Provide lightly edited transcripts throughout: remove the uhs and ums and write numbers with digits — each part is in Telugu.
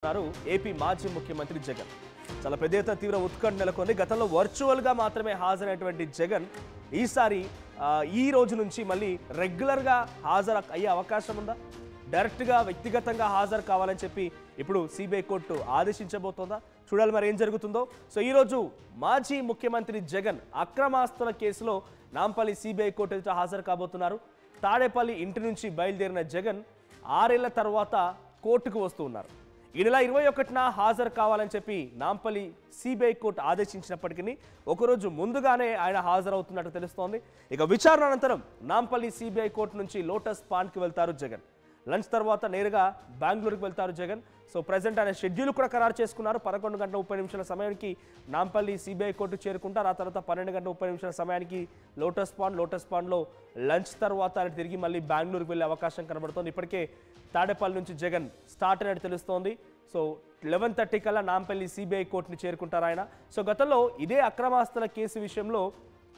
ఏపీ మాజీ ముఖ్యమంత్రి జగన్ చాలా పెద్ద ఎత్తున తీవ్ర ఉత్కంఠ నెలకొంది. గతంలో వర్చువల్ గా మాత్రమే హాజరైనటువంటి జగన్ ఈసారి ఈ రోజు నుంచి మళ్ళీ రెగ్యులర్ గా హాజరు అయ్యే అవకాశం ఉందా? డైరెక్ట్ గా వ్యక్తిగతంగా హాజరు కావాలని చెప్పి ఇప్పుడు సిబిఐ కోర్టు ఆదేశించబోతోందా? చూడాలి మరి ఏం జరుగుతుందో. సో ఈ రోజు మాజీ ముఖ్యమంత్రి జగన్ అక్రమాస్తుల కేసులో నాంపల్లి సిబిఐ కోర్టు ఎదుట హాజరు కాబోతున్నారు. తాడేపల్లి ఇంటి నుంచి బయలుదేరిన జగన్ 6 ఏళ్ల తర్వాత కోర్టుకు వస్తూ ఉన్నారు. ఈ నెల 21న హాజరు కావాలని చెప్పి నాంపల్లి సిబిఐ కోర్టు ఆదేశించినప్పటికీ ఒకరోజు ముందుగానే ఆయన హాజరవుతున్నట్టు తెలుస్తోంది. ఇక విచారణ అనంతరం నాంపల్లి సిబిఐ కోర్టు నుంచి లోటస్ పాండ్కి వెళ్తారు జగన్. లంచ్ తర్వాత నేరుగా బెంగళూరుకు వెళ్తారు జగన్. సో ప్రజెంట్ ఆయన షెడ్యూల్ కూడా ఖరారు చేసుకున్నారు. 11:30 సమయానికి నాంపల్లి సిబిఐ కోర్టు చేరుకుంటారు. ఆ తర్వాత 12:30 సమయానికి లోటస్ పాండ్లో లంచ్ తర్వాత ఆయన తిరిగి మళ్ళీ బెంగళూరుకు వెళ్ళే అవకాశం కనబడుతోంది. ఇప్పటికే తాడేపల్లి నుంచి జగన్ స్టార్ట్ అయినట్టు తెలుస్తోంది. సో 11:30 కల్లా నాంపల్లి సిబిఐ కోర్టుని చేరుకుంటారు ఆయన. సో గతంలో ఇదే అక్రమాస్తుల కేసు విషయంలో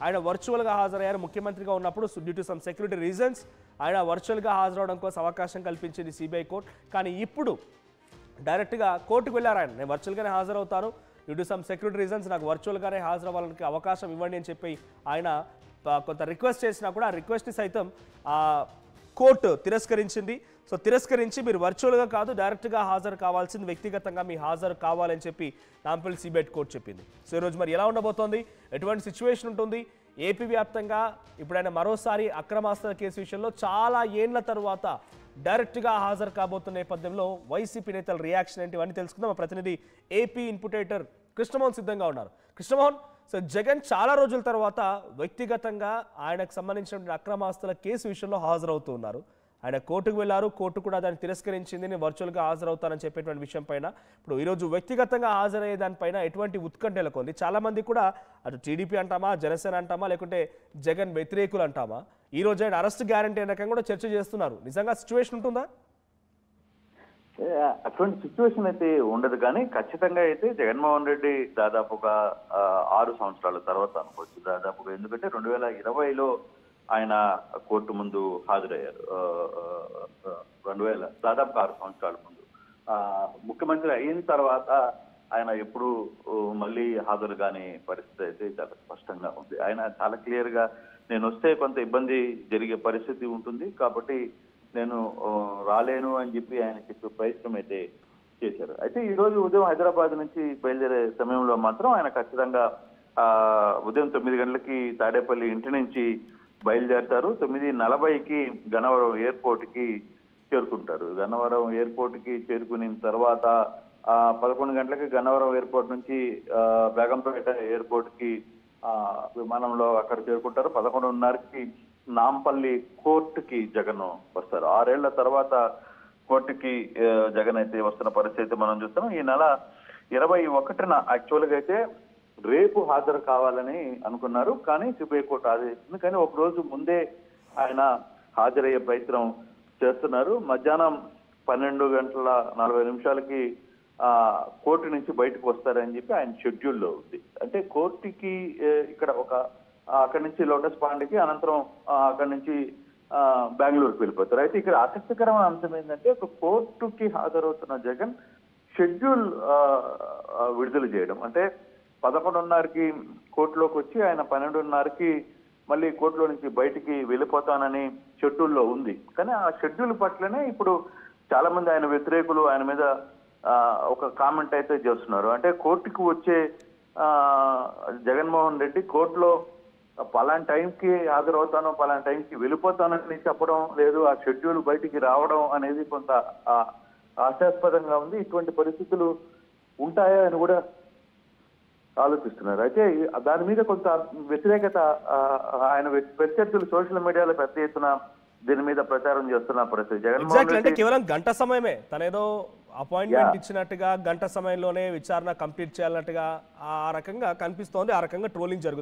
ఆయన వర్చువల్గా హాజరయ్యారు. ముఖ్యమంత్రిగా ఉన్నప్పుడు due to some security reasons ఆయన వర్చువల్గా హాజరవడం కోసం అవకాశం కల్పించింది సిబిఐ కోర్టు. కానీ ఇప్పుడు డైరెక్ట్గా కోర్టుకు వెళ్ళారు ఆయన. నేను వర్చువల్గానే హాజరవుతాను, due to some security reasons నాకు వర్చువల్గానే హాజరవ్వాలని అవకాశం ఇవ్వండి అని చెప్పి ఆయన కొంత రిక్వెస్ట్ చేసినా కూడా ఆ రిక్వెస్ట్ని సైతం కోర్టు తిరస్కరించింది. సో తిరస్కరించి మీరు వర్చువల్గా కాదు డైరెక్ట్గా హాజరు కావాల్సింది, వ్యక్తిగతంగా మీ హాజరు కావాలని చెప్పి నాంపల్లి సిబిఐ కోర్టు చెప్పింది. సో ఈరోజు మరి ఎలా ఉండబోతోంది, ఎటువంటి సిచ్యువేషన్ ఉంటుంది, ఏపీ వ్యాప్తంగా ఇప్పుడైనా మరోసారి అక్రమాస్తుల కేసు విషయంలో చాలా ఏళ్ల తరువాత డైరెక్ట్గా హాజరు కాబోతున్న నేపథ్యంలో వైసీపీ నేతల రియాక్షన్ ఏంటి ఇవన్నీ తెలుసుకుందాం. మా ప్రతినిధి ఏపీ ఇన్పుటేటర్ కృష్ణమోహన్ సిద్ధంగా ఉన్నారు. కృష్ణమోహన్, సో జగన్ చాలా రోజుల తర్వాత వ్యక్తిగతంగా ఆయనకు సంబంధించిన అక్రమాస్తుల కేసు విషయంలో హాజరవుతూ ఉన్నారు. ఆయన కోర్టుకు వెళ్ళారు, కోర్టు కూడా దాన్ని తిరస్కరించింది, నేను వర్చువల్గా హాజరవుతానని చెప్పేటువంటి విషయం పైన ఇప్పుడు ఈరోజు వ్యక్తిగతంగా హాజరయ్యే దానిపైన ఎటువంటి ఉత్కంఠ నెలకొంది. చాలామంది కూడా అటు టీడీపీ అంటామా, జనసేన అంటామా, లేకుంటే జగన్ వ్యతిరేకులు అంటామా, ఈ రోజు ఆయన అరెస్ట్ గ్యారంటీ అనే రకంగా కూడా చర్చ చేస్తున్నారు. నిజంగా సిచ్యువేషన్ ఉంటుందా? అటువంటి సిచ్యువేషన్ అయితే ఉండదు, కానీ ఖచ్చితంగా అయితే జగన్మోహన్ రెడ్డి దాదాపుగా 6 సంవత్సరాల తర్వాత అనుకోవచ్చు దాదాపుగా. ఎందుకంటే 2020లో ఆయన కోర్టు ముందు హాజరయ్యారు. 2000 దాదాపు 6 సంవత్సరాల ముందు. ముఖ్యమంత్రి అయిన తర్వాత ఆయన ఎప్పుడు మళ్ళీ హాజరు కాని పరిస్థితి అయితే చాలా స్పష్టంగా ఉంది. ఆయన చాలా క్లియర్ గా నేను వస్తే కొంత ఇబ్బంది జరిగే పరిస్థితి ఉంటుంది కాబట్టి నేను రాలేను అని చెప్పి ఆయన చెప్పే ప్రయత్నం అయితే చేశారు. అయితే ఈ రోజు ఉదయం హైదరాబాద్ నుంచి బయలుదేరే సమయంలో మాత్రం ఆయన ఖచ్చితంగా ఉదయం 9 గంటలకి తాడేపల్లి ఇంటి నుంచి బయలుదేరతారు. 9:40కి గన్నవరం ఎయిర్పోర్ట్ కి చేరుకుంటారు. గన్నవరం ఎయిర్పోర్ట్ కి చేరుకున్న తర్వాత 11 గంటలకి గన్నవరం ఎయిర్పోర్ట్ నుంచి బేగంపేట ఎయిర్పోర్ట్ కి విమానంలో అక్కడ చేరుకుంటారు. 11:30కి నాంపల్లి కోర్టుకి జగన్ వస్తారు. 6 ఏళ్ల తర్వాత కోర్టుకి జగన్ అయితే వస్తున్న పరిస్థితి మనం చూస్తాం. ఈ నెల 21న యాక్చువల్గా అయితే రేపు హాజరు కావాలని అనుకున్నారు, కానీ సిబిఐ కోర్టు ఆదేశించింది. కానీ ఒక రోజు ముందే ఆయన హాజరయ్యే ప్రయత్నం చేస్తున్నారు. మధ్యాహ్నం 12:40 కోర్టు నుంచి బయటకు వస్తారని చెప్పి ఆయన షెడ్యూల్లో ఉంది. అంటే కోర్టుకి ఇక్కడ అక్కడి నుంచి లోటస్ పాండ్కి, అనంతరం అక్కడి నుంచి బెంగళూరుకి వెళ్ళిపోతారు. అయితే ఇక్కడ ఆసక్తికరమైన అంశం ఏంటంటే ఒక కోర్టుకి హాజరవుతున్న జగన్ షెడ్యూల్ విడుదల చేయడం. అంటే 11:30కి కోర్టులోకి వచ్చి ఆయన 12:30కి మళ్ళీ కోర్టులో నుంచి బయటికి వెళ్ళిపోతానని షెడ్యూల్లో ఉంది. కానీ ఆ షెడ్యూల్ పట్లనే ఇప్పుడు చాలా మంది ఆయన వ్యతిరేకులు ఆయన మీద ఒక కామెంట్ అయితే చేస్తున్నారు. అంటే కోర్టుకు వచ్చే జగన్మోహన్ రెడ్డి కోర్టులో పలానా టైంకి హాజరవుతాను, పలానా టైంకి వెళ్ళిపోతానని చెప్పడం లేదు, ఆ షెడ్యూల్ బయటికి రావడం అనేది కొంత హాస్యాస్పదంగా ఉంది. ఇటువంటి పరిస్థితులు ఉంటాయా అని కూడా ఆలోచిస్తున్నారు. అయితే దాని మీద కొంత వ్యతిరేకత ఆయన ప్రత్యర్థులు సోషల్ మీడియాలో పెద్ద ఎత్తున దీని మీద ప్రచారం చేస్తున్న పరిస్థితి. జగన్మోహన్ రెడ్డి కేవలం గంట సమయమే, తనేదో అపాయింట్మెంట్ ఇచ్చినట్టుగా గంట సమయంలోనే విచారణ కంప్లీట్ చేయాలన్నట్టుగా ఆ రకంగా కనిపిస్తోంది. ఆ రకంగా ట్రోలింగ్ జరుగుతుంది.